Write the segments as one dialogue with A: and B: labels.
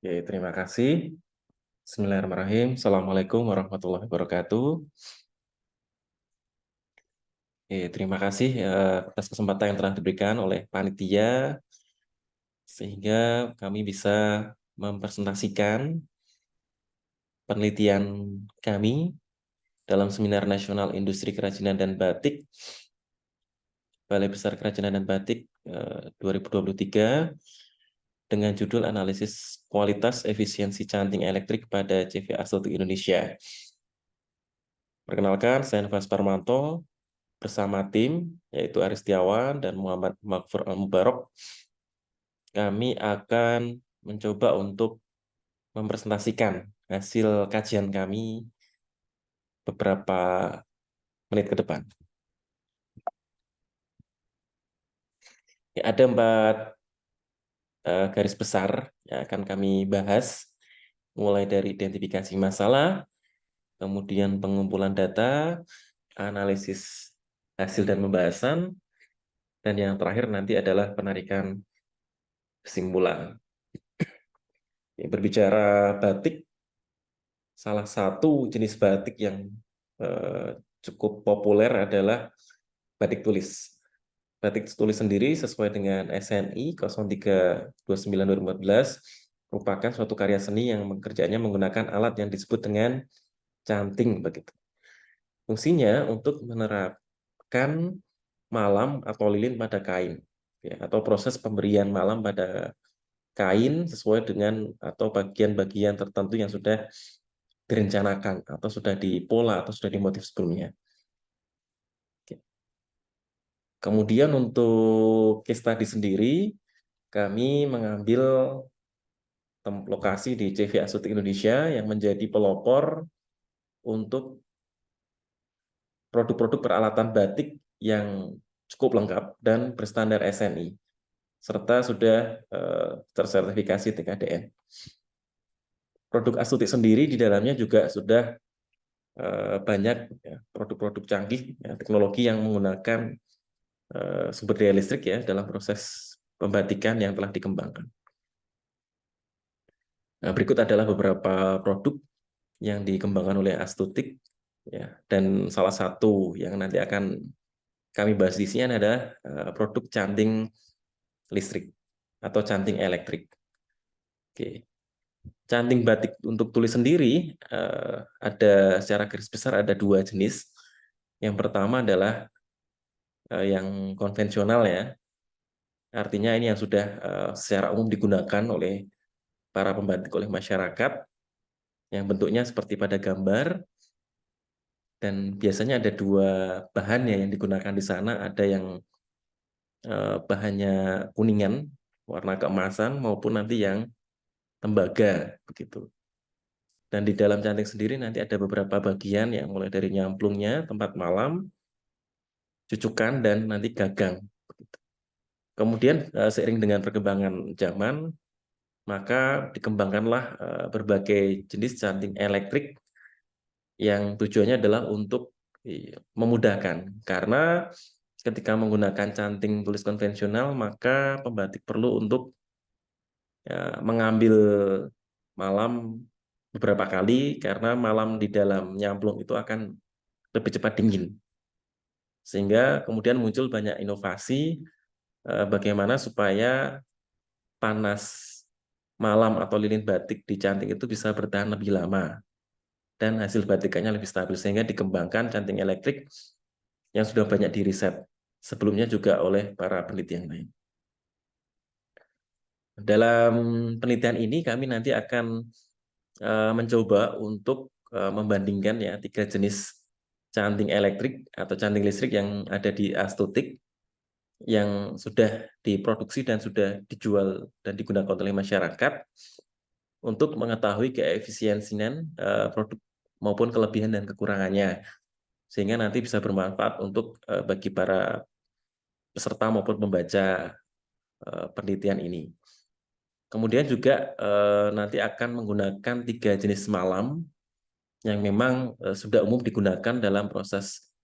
A: Oke, terima kasih. Bismillahirrahmanirrahim. Assalamualaikum warahmatullahi wabarakatuh. Oke, terima kasih atas kesempatan yang telah diberikan oleh panitia sehingga kami bisa mempresentasikan penelitian kami dalam Seminar Nasional Industri Kerajinan dan Batik Balai Besar Kerajinan dan Batik 2023 dengan judul Analisis Kualitas Efisiensi Canting Elektrik pada CV Astuti Indonesia. Perkenalkan, saya Nafas Parmanto bersama tim, yaitu Aris Setiawan dan Muhammad Makfur Al-Mubarok. Kami akan mencoba untuk mempresentasikan hasil kajian kami beberapa menit ke depan. Ada 4 garis besar yang akan kami bahas, mulai dari identifikasi masalah, kemudian pengumpulan data, analisis hasil dan pembahasan, dan yang terakhir nanti adalah penarikan kesimpulan. Berbicara batik, salah satu jenis batik yang cukup populer adalah batik tulis. Batik tulis sendiri sesuai dengan SNI 0329/2014 merupakan suatu karya seni yang kerjanya menggunakan alat yang disebut dengan canting begitu. Fungsinya untuk menerapkan malam atau lilin pada kain, ya, atau proses pemberian malam pada kain sesuai dengan atau bagian-bagian tertentu yang sudah direncanakan atau sudah dipola atau sudah dimotif sebelumnya. Kemudian untuk case study sendiri, kami mengambil lokasi di CV Astuti Indonesia yang menjadi pelopor untuk produk-produk peralatan batik yang cukup lengkap dan berstandar SNI, serta sudah tersertifikasi TKDN. Produk Astuti sendiri di dalamnya juga sudah banyak produk-produk canggih, teknologi yang menggunakan sumber daya listrik ya dalam proses pembatikan yang telah dikembangkan. Nah, berikut adalah beberapa produk yang dikembangkan oleh Astutik, ya, dan salah satu yang nanti akan kami bahas di sini adalah produk canting listrik atau canting elektrik. Oke. Canting batik untuk tulis sendiri ada secara garis besar ada 2 jenis. Yang pertama adalah yang konvensional ya, artinya ini yang sudah secara umum digunakan oleh para pembatik oleh masyarakat, yang bentuknya seperti pada gambar, dan biasanya ada 2 bahan ya yang digunakan di sana, ada yang bahannya kuningan, warna keemasan, maupun nanti yang tembaga begitu. Dan di dalam canting sendiri nanti ada beberapa bagian yang mulai dari nyamplungnya, tempat malam, cucukan, dan nanti gagang. Kemudian seiring dengan perkembangan zaman, maka dikembangkanlah berbagai jenis canting elektrik yang tujuannya adalah untuk memudahkan. Karena ketika menggunakan canting tulis konvensional, maka pembatik perlu untuk mengambil malam beberapa kali, karena malam di dalam nyamplung itu akan lebih cepat dingin. Sehingga kemudian muncul banyak inovasi bagaimana supaya panas malam atau lilin batik di canting itu bisa bertahan lebih lama dan hasil batikannya lebih stabil, sehingga dikembangkan canting elektrik yang sudah banyak diriset sebelumnya juga oleh para peneliti yang lain. Dalam penelitian ini kami nanti akan mencoba untuk membandingkan ya 3 jenis canting elektrik atau canting listrik yang ada di Astutik yang sudah diproduksi dan sudah dijual dan digunakan oleh masyarakat untuk mengetahui keefisiensian produk maupun kelebihan dan kekurangannya, sehingga nanti bisa bermanfaat untuk bagi para peserta maupun pembaca penelitian ini. Kemudian juga nanti akan menggunakan 3 jenis malam yang memang sudah umum digunakan dalam proses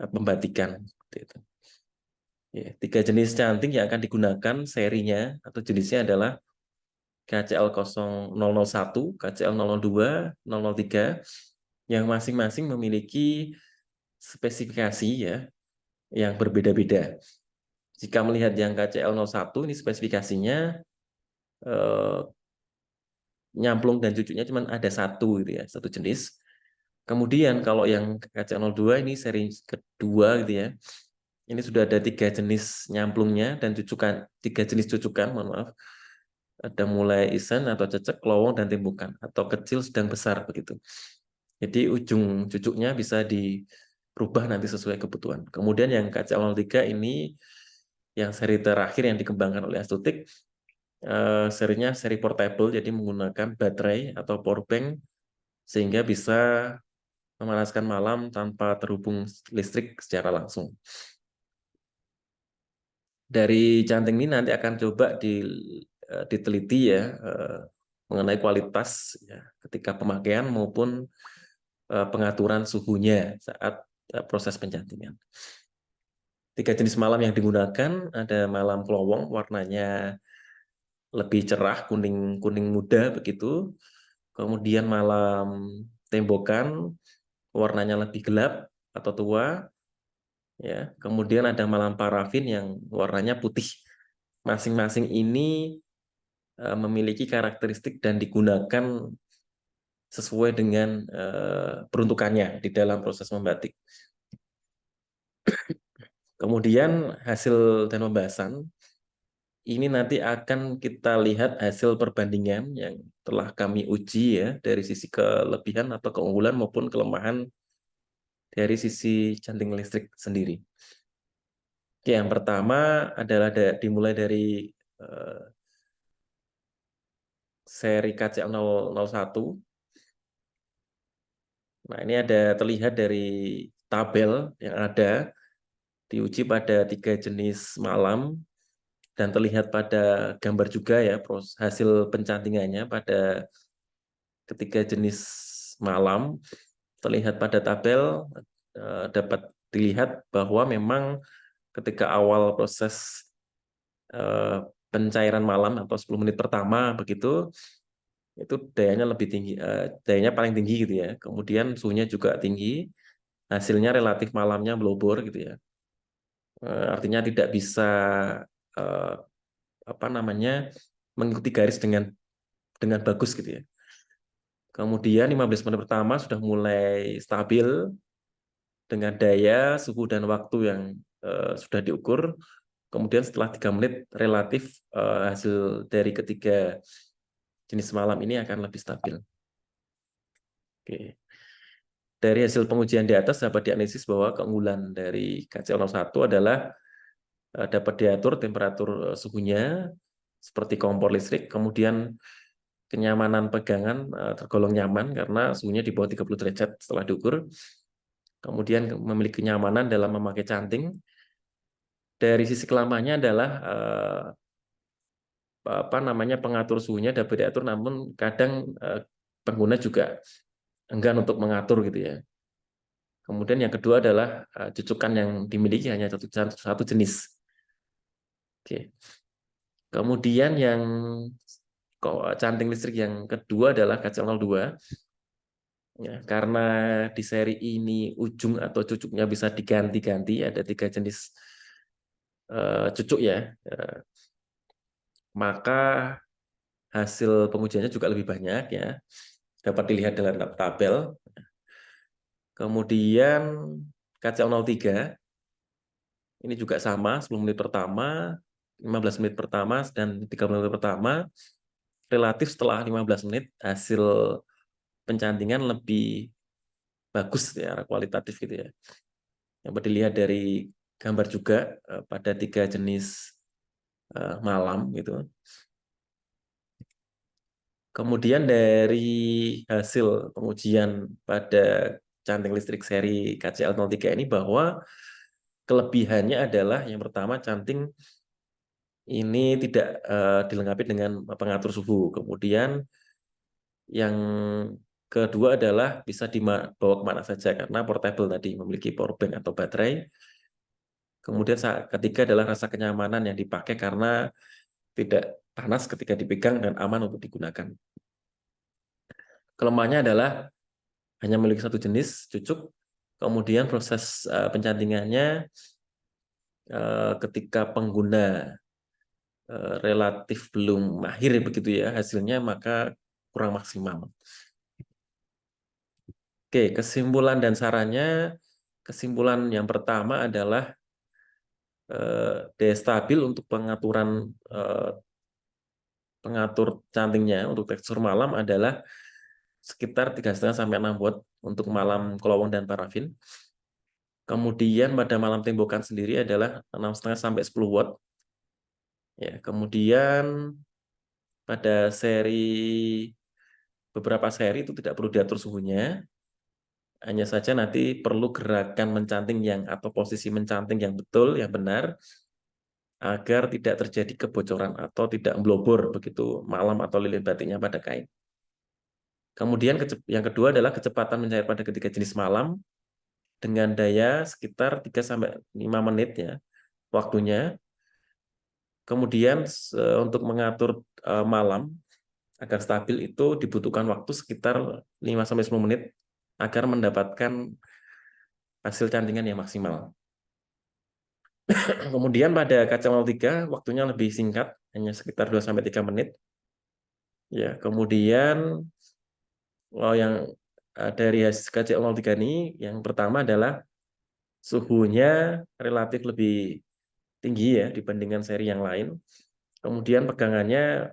A: pembatikan. Ya, 3 jenis canting yang akan digunakan serinya atau jenisnya adalah KCL 001, KCL 002, 003 yang masing-masing memiliki spesifikasi ya yang berbeda-beda. Jika melihat yang KCL 01 ini spesifikasinya nyamplung dan cucuknya cuma ada satu gitu ya, satu jenis. Kemudian kalau yang KCL 02 ini seri kedua gitu ya. Ini sudah ada 3 jenis nyamplungnya dan cucukan, 3 jenis cucukan, mohon maaf. Ada mulai isen atau cecek, lowong, dan timbukan, atau kecil, sedang, besar begitu. Jadi ujung cucuknya bisa dirubah nanti sesuai kebutuhan. Kemudian yang KCL 03 ini yang seri terakhir yang dikembangkan oleh Astutic, serinya seri portable, jadi menggunakan baterai atau power bank sehingga bisa memanaskan malam tanpa terhubung listrik secara langsung. Dari canting ini nanti akan coba diteliti ya mengenai kualitas ya, ketika pemakaian maupun pengaturan suhunya saat proses pencantingan. 3 jenis malam yang digunakan ada malam kelowong, warnanya lebih cerah, kuning muda begitu. Kemudian malam tembokan, warnanya lebih gelap atau tua. Ya, kemudian ada malam parafin yang warnanya putih. Masing-masing ini memiliki karakteristik dan digunakan sesuai dengan peruntukannya di dalam proses membatik. Kemudian hasil dan pembahasan ini nanti akan kita lihat hasil perbandingan yang telah kami uji ya dari sisi kelebihan atau keunggulan maupun kelemahan dari sisi canting listrik sendiri. Oke, yang pertama adalah dimulai dari seri KCL 001. Nah, ini ada terlihat dari tabel yang ada diuji pada 3 jenis malam dan terlihat pada gambar juga ya hasil pencantingannya pada ketiga jenis malam. Terlihat pada tabel dapat dilihat bahwa memang ketika awal proses pencairan malam atau 10 menit pertama begitu itu dayanya lebih tinggi, dayanya paling tinggi gitu ya. Kemudian suhunya juga tinggi, hasilnya relatif malamnya melobor gitu ya. Artinya tidak bisa mengikuti garis dengan bagus gitu ya. Kemudian 15 menit pertama sudah mulai stabil dengan daya, suhu, dan waktu yang sudah diukur. Kemudian setelah 3 menit relatif hasil dari ketiga jenis malam ini akan lebih stabil. Oke. Dari hasil pengujian di atas dapat dianalisis bahwa keunggulan dari KCL 01 adalah dapat diatur temperatur suhunya seperti kompor listrik, kemudian kenyamanan pegangan tergolong nyaman karena suhunya di bawah 30 derajat setelah diukur. Kemudian memiliki kenyamanan dalam memakai canting. Dari sisi kelamaannya adalah pengatur suhunya dapat diatur, namun kadang pengguna juga enggan untuk mengatur gitu ya. Kemudian yang kedua adalah cucukan yang dimiliki hanya satu jenis. Oke. Kemudian yang canting listrik yang kedua adalah KCL 02. Ya, karena di seri ini ujung atau cucuknya bisa diganti-ganti, ada 3 jenis cucuk ya, maka hasil pengujiannya juga lebih banyak ya, dapat dilihat dalam tabel. Kemudian KCL 03 ini juga sama, 10 menit pertama, 15 menit pertama, dan 30 menit pertama. Relatif setelah 15 menit hasil pencantingan lebih bagus ya, kualitatif gitu ya. Dapat dilihat dari gambar juga pada 3 jenis malam gitu. Kemudian dari hasil pengujian pada canting listrik seri KCL 03 ini bahwa kelebihannya adalah yang pertama canting ini tidak dilengkapi dengan pengatur suhu. Kemudian yang kedua adalah bisa dibawa kemana saja karena portable tadi, memiliki power bank atau baterai. Kemudian ketiga adalah rasa kenyamanan yang dipakai karena tidak panas ketika dipegang dan aman untuk digunakan. Kelemahannya adalah hanya memiliki satu jenis cucuk, kemudian proses pencantingannya ketika pengguna relatif belum mahir begitu ya hasilnya, maka kurang maksimal. Oke, kesimpulan dan sarannya. Kesimpulan yang pertama adalah daya stabil untuk pengaturan pengatur cantingnya untuk tekstur malam adalah sekitar 3,5 sampai 6 watt untuk malam kelowong dan parafin. Kemudian pada malam tembokan sendiri adalah 6,5 sampai 10 watt. Ya, kemudian pada beberapa seri itu tidak perlu diatur suhunya. Hanya saja nanti perlu gerakan mencanting atau posisi mencanting yang betul, yang benar, agar tidak terjadi kebocoran atau tidak melobor begitu malam atau lilin batiknya pada kain. Kemudian yang kedua adalah kecepatan mencair pada ketiga jenis malam dengan daya sekitar 3-5 menit ya waktunya. Kemudian untuk mengatur malam agar stabil itu dibutuhkan waktu sekitar 5-10 menit agar mendapatkan hasil cantingan yang maksimal. Kemudian pada kaca 03 waktunya lebih singkat, hanya sekitar 2-3 menit. Ya, kemudian yang dari hasil kaca 03 ini yang pertama adalah suhunya relatif lebih tinggi ya dibandingkan seri yang lain. Kemudian pegangannya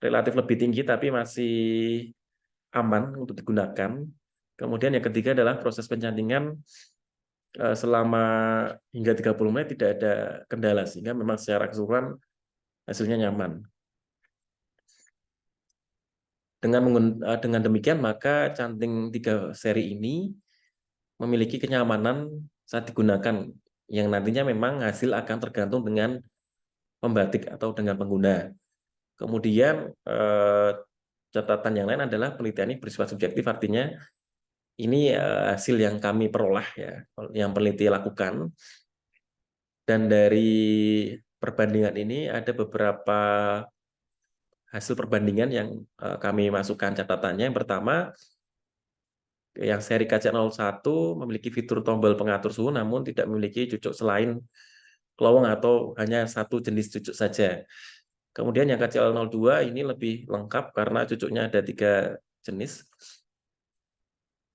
A: relatif lebih tinggi tapi masih aman untuk digunakan. Kemudian yang ketiga adalah proses pencantingan selama hingga 30 menit tidak ada kendala, sehingga memang secara keseluruhan hasilnya nyaman. Dengan demikian maka canting 3 seri ini memiliki kenyamanan saat digunakan yang nantinya memang hasil akan tergantung dengan pembatik atau dengan pengguna. Kemudian catatan yang lain adalah penelitian ini bersifat subjektif, artinya ini hasil yang kami peroleh ya, yang peneliti lakukan. Dan dari perbandingan ini ada beberapa hasil perbandingan yang kami masukkan catatannya. Yang pertama, yang seri KC01 memiliki fitur tombol pengatur suhu namun tidak memiliki cucuk selain kelowong atau hanya satu jenis cucuk saja. Kemudian yang KCL02 ini lebih lengkap karena cucuknya ada 3 jenis.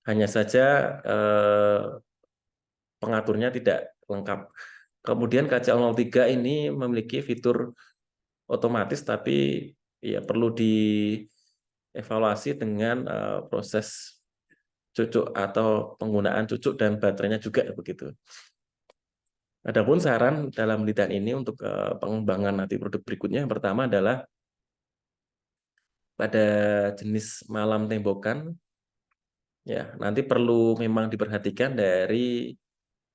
A: Hanya saja pengaturnya tidak lengkap. Kemudian KCL03 ini memiliki fitur otomatis tapi ya perlu dievaluasi dengan proses cucuk atau penggunaan cucuk dan baterainya juga begitu. Adapun saran dalam penelitian ini untuk pengembangan nanti produk berikutnya, yang pertama adalah pada jenis malam tembokan ya nanti perlu memang diperhatikan dari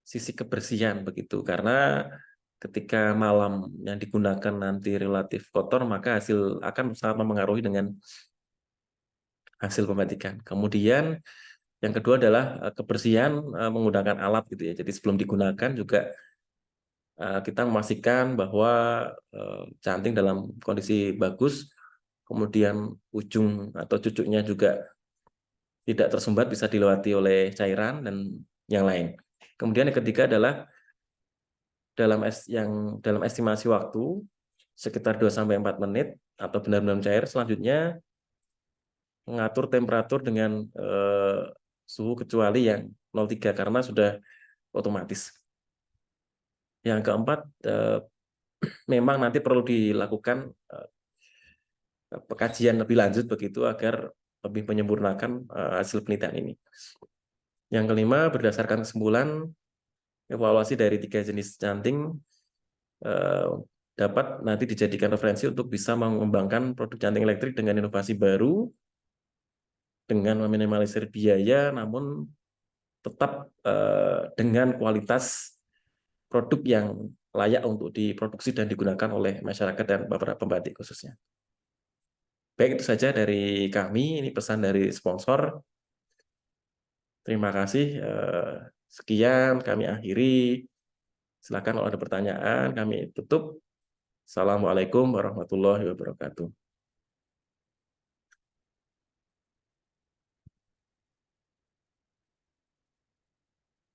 A: sisi kebersihan begitu, karena ketika malam yang digunakan nanti relatif kotor maka hasil akan sangat mempengaruhi dengan hasil pembatikan. Kemudian yang kedua adalah kebersihan menggunakan alat gitu ya. Jadi sebelum digunakan juga kita memastikan bahwa canting dalam kondisi bagus, kemudian ujung atau cucuknya juga tidak tersumbat, bisa dilewati oleh cairan dan yang lain. Kemudian yang ketiga adalah dalam estimasi waktu sekitar 2-4 menit atau benar-benar cair. Selanjutnya mengatur temperatur dengan suhu kecuali yang 03 karena sudah otomatis. Yang keempat, memang nanti perlu dilakukan pengkajian lebih lanjut begitu agar lebih menyempurnakan hasil penelitian ini. Yang kelima, berdasarkan kesimpulan evaluasi dari 3 jenis canting dapat nanti dijadikan referensi untuk bisa mengembangkan produk canting elektrik dengan inovasi baru, dengan meminimalisir biaya, namun tetap dengan kualitas produk yang layak untuk diproduksi dan digunakan oleh masyarakat dan beberapa pembatik khususnya. Baik, itu saja dari kami. Ini pesan dari sponsor. Terima kasih. Sekian kami akhiri. Silakan kalau ada pertanyaan, kami tutup. Assalamualaikum warahmatullahi wabarakatuh.